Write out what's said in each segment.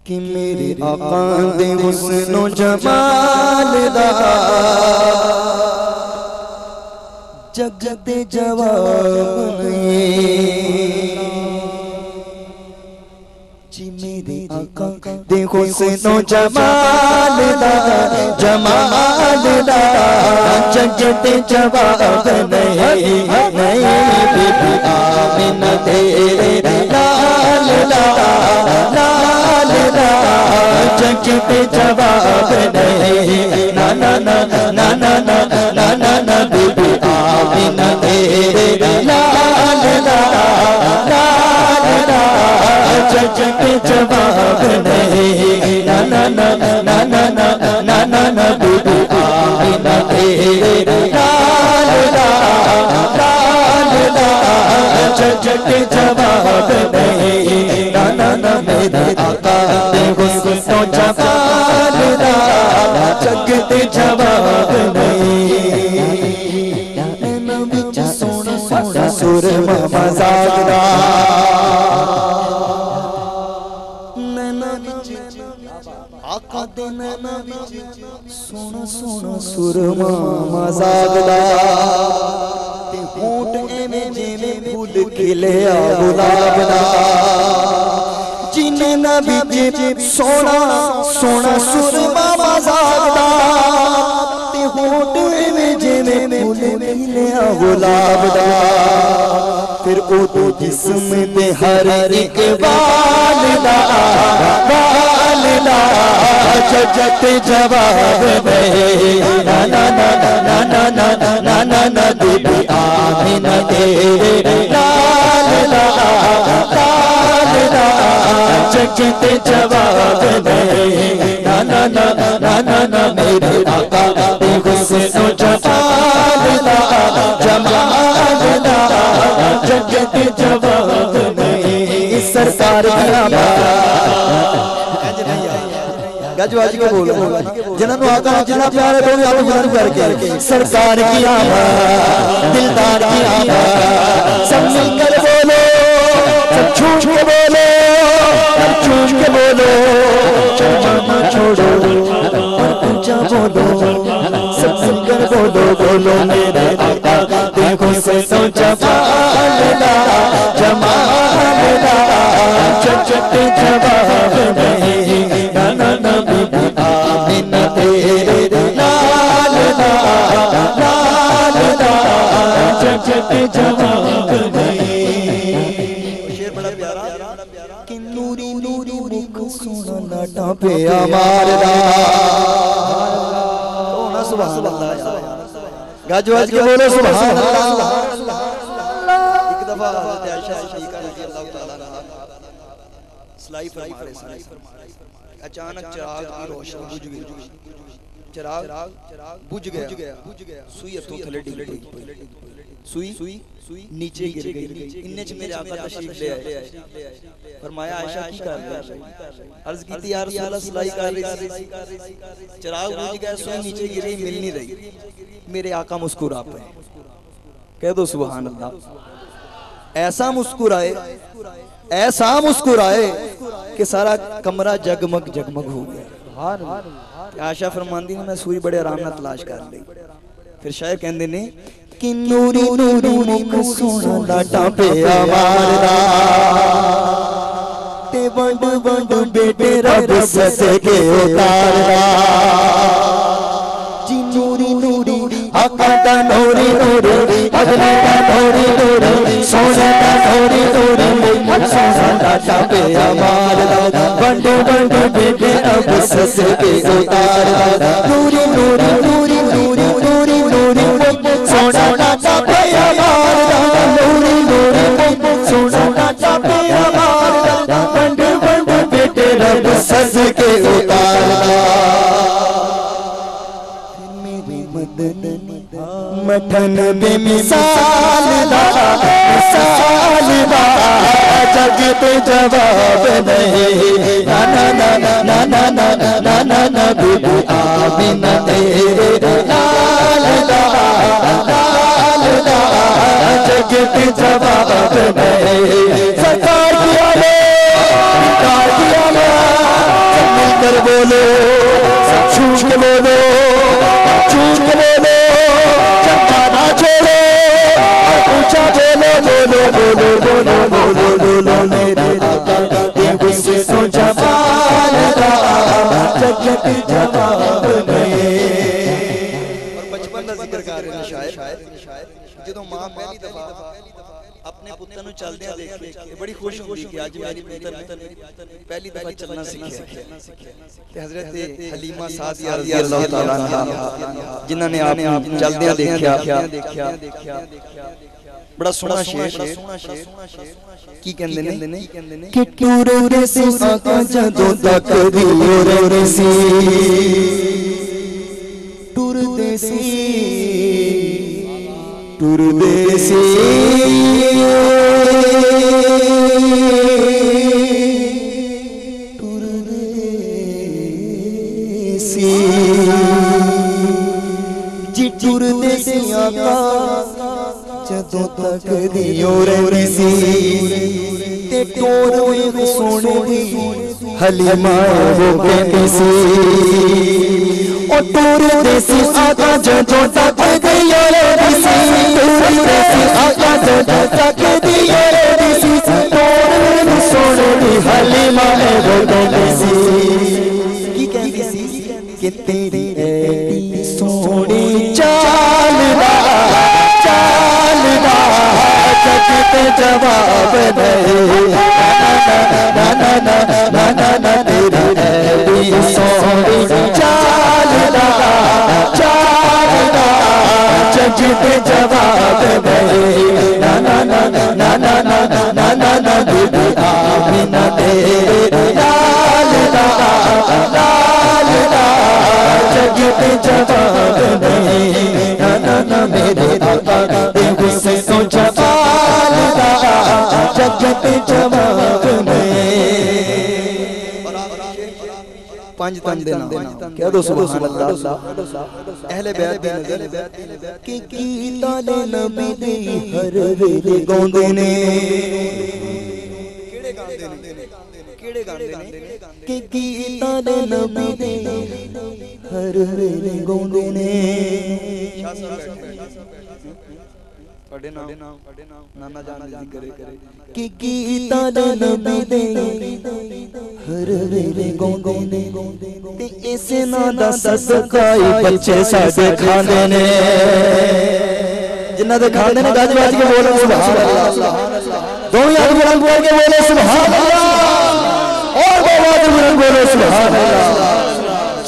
कि मेरे आका दे हुस्न जमाल दा जग दे जवाब नहीं जी। मेरे आका दे हुस्न जमाल दा जग दे जवाब नहीं बीबी आमिना तेरे लाल जग पे जवाब नहीं ना ना ना ना ना ना ना ना ना बीबी आमिना तेरे लाल जग पे जवाब नहीं ना ना ना ना ना ना ना ना ना बीबी आमिना तेरे लाल जग पे जवाब नहीं ना ना ना मेरे आका हुस्न जमाल दा जग दे जवाब नहीं। सोना सोना सुरमा मजाक दा आका दे नैना सोना सोना सुरमा मजाक दा ते होंठ एवें जिवें फूल खिलिया गुलाब दा जिन्हें नबी सोना सोना सुरमा मजाक दा ते होंठ एवें जिवें फूल खिलिया गुलाब दा फिर ओदे जिस्म दे हर एक बाल दा जग जवाब नहीं ना ना ना ना ना ना ना ना ना बीबी आमिना तेरे लाल जग जवाब नहीं ना ना ना ना ना ना मेरे आका हुस्न जमाल जग जवाब नहीं। सरकार गजवाजी को बोल जिन्होंने आका जिन्ना प्यार है वो आप जान करके सरकार की आवाज़ दिलदार की आवाज़ सब मिलकर बोलो सब छूट के बोलो सब छूट के बोलो चुम्मा छोड़ो और ऊंचा बोलो सब मिलकर बोलो बोलो मेरे आका देखो से सोचा जमाल जग जवाब नहीं ना ना ना बीबी आमिना तेरे लाल जग जवाब नहीं। शेर बड़ा प्यारा कि नूरी नूरी मुख सोना नाटा पे मारदा सोना सुभान अल्लाह गजवाज के बोलो सुभान अल्लाह। एक दफा हज़रत आयशा सिद्दीक़ा रज़ियल्लाहु तआला अन्हा सलाई फरमा रहे थे, अचानक चिराग की रोशनी बुझ गई, चिराग बुझ गया, सुई हथों थले डिग गई, सुई नीचे गिर गई। इन्ने च मेरे आका तशरीफ ले आए, फरमाया आयशा की कर रही है? अर्ज की या रसूल अल्लाह सलाई कर रही थी, चिराग बुझ गया, सुई नीचे गिरी, मिल नहीं रही। मेरे आका मुस्कुरा पे, कह दो सुभान अल्लाह। ऐसा मुस्कुराए कि सारा कमरा जगमग जगमग हो गया। आयशा फरमांदी ने मैं सूई बड़े आराम नाल तलाश कर ली। फिर शायर कहंदे ने कि नूरी नूरी मुख सोना लाटा पे मारदा ते वंड वंड बेटे रब सदके उतारदा जी। नूरी नूरी आका दा नूरी नूरी अगले दा नूरी नूरी सोना दा नूरी नूरी सोना लाटा पे मारदा वंड वंड बेटे रब सदके उतारदा नूरी नूरी नूरी नूरी नूरी नूरी सोना लाटा पे मारदा नूरी नूरी सोना लाटा पे मारदा वंड वंड बेटे रब सदके उतारदा। मठन बेमिसाल जग पे जवाब नहीं ना ना ना ना ना ना ना ना ना बीबी आमिना तेरे लाल जग पे जवाब नहीं। सरकार की आले कर बोलो छूट के बोलो छूट के बोलो चंदा ना छोड़ो ऊंचा बोलो बोलो बोलो बोलो बोलो बोलो मेरे आका देव से तो जमाल दा जगत जवाब नहीं। और बचपन का जिक्र कर रहे हैं शायद जो मां पहली दफा अपने पुत्र नु चलदे देखे बड़ी खुश हुई कि आज मेरी पुत्र ने पहली दफा चलना सीखे ते हजरत हलीमा सादिया रज़ी अल्लाह तआला अन्हा जिन्हां ने आप चलदे देखा बड़ा सोहना शेर की कहंदे ने कि टूर से आका जदों तक दियोर सी टूर देसी टूर देसी टूर देसी जी टूर देसी आका जदों तक दियोर सी ते टोर में सोने दी हलीमा वो कहती सी ओ टोर देसी आका जदों तक दियोर सी टोर देसी आका जदों तक दियोर सी टोर में सोने दी हलीमा वो कहती सी की कहती सी कि तेरी ऐडी सोनी चाल जगत जवाब नहीं ना ना ना ना ना ना तेरी ऐडी सोनी चाल जगत जवाब नहीं ना ना ना ना ना ना ना ना ना तेरी आमीना तेरे लाल जगत जवाब नहीं ना ना ना मेरे आका देव से तो जवाल जगत जवाब नहीं। पांच तन देना क्या दो सुभान अल्लाह अहले बैत दी नजर कि गीता ने नबी दी हर वेले गाउंदे ने केड़े गांदे ने कि गीता ने नबी दी हर वेले गाउंदे ने नाना जान जिक्र करे कि गीता दे नबी दे हर वेले गाउंदे ने ते इसे ना दा सदका बच्चे साडे खांदे ने जिन्हां दे खांदे ने गज बाज के बोलो सुभान अल्लाह दो याद बुलंद बोल के बोलो सुभान अल्लाह और दो याद बुलंद बोलो सुभान अल्लाह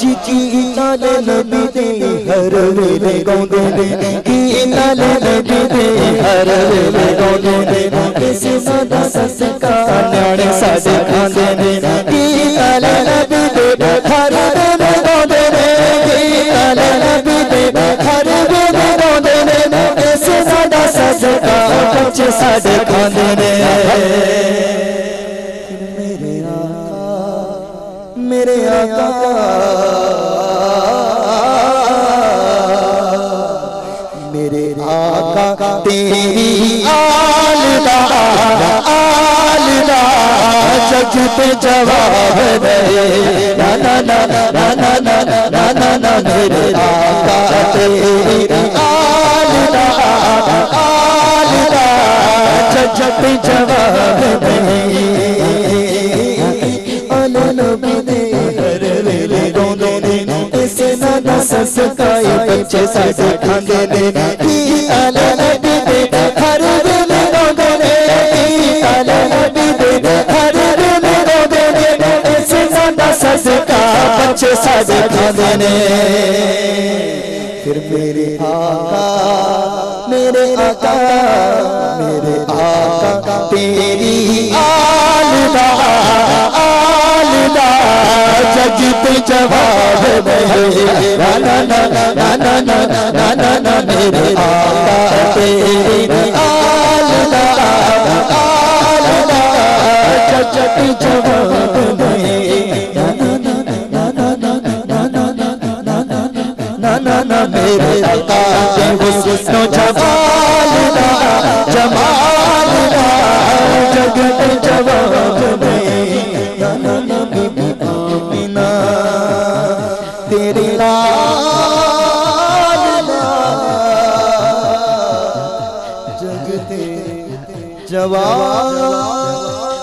जी गीता दे नबी दे हर वेले गाउंदे ने गीता दे नबी दे हर वेले गाउंदे ने इसे सदा ससका न्याणे साडे खांदे ने गीता दे नबी दे हर वेले गाउंदे ने गीता दे नबी दे हर वेले गाउंदे ने इसे सदा ससका बच्चे साडे खांदे ने। मेरे आका मेरे आका तेरी आलदा जगत जवाब नहीं ना ना ना ना ना ना ना ना ना मेरे आका तेरी आलदा जगत जवाब नहीं ससकाए बच्चे साडे खांदे ने आला नबी दे हर वेले गाउंदे ने आला नबी दे हर वेले गाउंदे ने इसे साडा ससका बच्चे साडे खांदे ने। फिर मेरे आका तेरी आलदा जगत जवाब नहीं ना ना ना ना ना ना ना ना ना मेरे आका तेरी आलदा जगत जवाब नहीं ना ना ना ना ना ना ना ना ना ना मेरे आका हुस्न जमालदा जगत जवाब नहीं ना ना ना जगते जवान